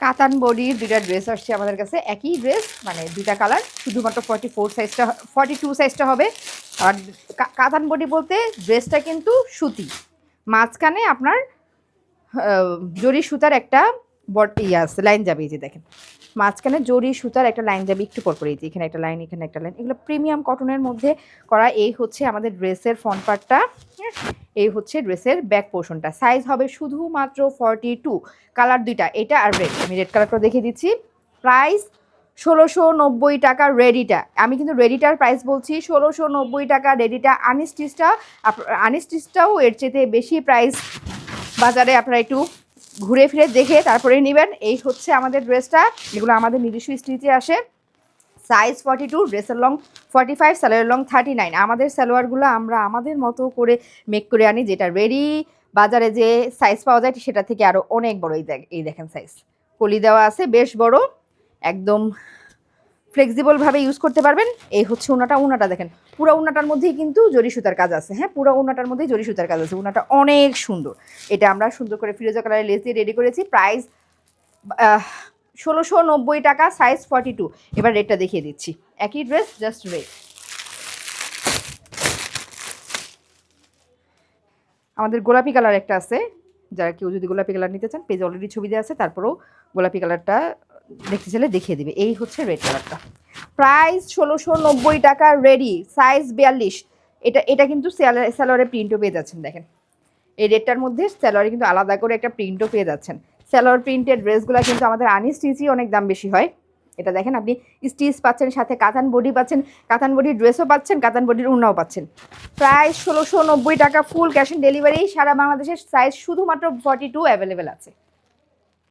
কাতান বডির দুইটা ড্রেস আসছে আমাদের কাছে, একই ড্রেস মানে দুইটা কালার, শুধুমাত্র 42 সাইজটা হবে। আর কাতান বডি বলতে ড্রেসটা কিন্তু সুতি, মাঝখানে আপনার জরি সুতার একটা আছে, লাইন যাবে, এই যে দেখেন মাঝখানে জরি সুতার একটা লাইন যাবে একটু পর এই যে এখানে একটা লাইন, এখানে একটা লাইন, এগুলো প্রিমিয়াম কটনের মধ্যে করা। এই হচ্ছে আমাদের ড্রেসের ফ্রন্ট পার্টটা, এই হচ্ছে ড্রেসের ব্যাক পোর্শনটা। সাইজ হবে শুধুমাত্র 42, কালার দুইটা, এটা আর রেড। আমি রেড কালারটা দেখিয়ে দিচ্ছি। প্রাইস 1690 টাকা রেডিটা। আমি কিন্তু রেডিটার প্রাইস বলছি 1690 টাকা রেডিটা। আনস্টিচটাও এর চেয়ে বেশি প্রাইস বাজারে, আপনারা একটু ঘুরে ফিরে দেখে তারপরে নেবেন। এই হচ্ছে আমাদের ড্রেসটা, এগুলো আমাদের নিজস্ব স্টিচে আসে। সাইজ 42, ড্রেসের লং 45, সালোয়ারের লং 39। আমাদের সালোয়ারগুলো আমরা আমাদের মতো করে মেক করে আনি, যেটা রেডি বাজারে যে সাইজ পাওয়া যায় সেটা থেকে আরও অনেক বড়। এই দেখেন সাইজ কলি দেওয়া আছে, বেশ বড়, একদম ফ্লেক্সিবলভাবে ইউজ করতে পারবেন। এই হচ্ছে উনাটা দেখেন, পুরো উনাটার মধ্যেই কিন্তু জরি সুতার কাজ আছে। হ্যাঁ, পুরো উনাটার মধ্যেই জরি সুতার কাজ আছে। উনাটা অনেক সুন্দর, এটা আমরা সুন্দর করে ফিরোজা কালারের লেস দিয়ে রেডি করেছি। প্রাইস 1690 টাকা, সাইজ 42। এবার রেটটা দেখিয়ে দিচ্ছি, একই ড্রেস জাস্ট রেট। আমাদের গোলাপি কালার একটা আছে, যারা কেউ যদি গোলাপি কালার নিতে চান পেজে অলরেডি ছবি দেওয়া আছে, তারপরেও গোলাপি কালারটা দেখতে চাইলে দেখিয়ে দিবে। এই হচ্ছে রেড কালারটা, প্রাইস 1690 টাকা রেডি, সাইজ 42। এটা কিন্তু সালোয়ারে প্রিন্টও পেয়ে যাচ্ছেন, দেখেন এই রেডটার মধ্যে সালোয়ারে কিন্তু আলাদা করে একটা প্রিন্টও পেয়ে যাচ্ছেন। সালোয়ার প্রিন্টের ড্রেসগুলো কিন্তু আমাদের আনস্টিচই অনেক দাম বেশি হয়। এটা দেখেন আপনি স্টিচ পাচ্ছেন, সাথে কাতান বডি পাচ্ছেন, কাতান বডির ড্রেসও পাচ্ছেন, কাতান বডির ওড়নাও পাচ্ছেন। প্রাইস 1690 টাকা, ফুল ক্যাশ অন ডেলিভারি, সারা বাংলাদেশের। সাইজ শুধুমাত্র 42 অ্যাভেলেবেল আছে।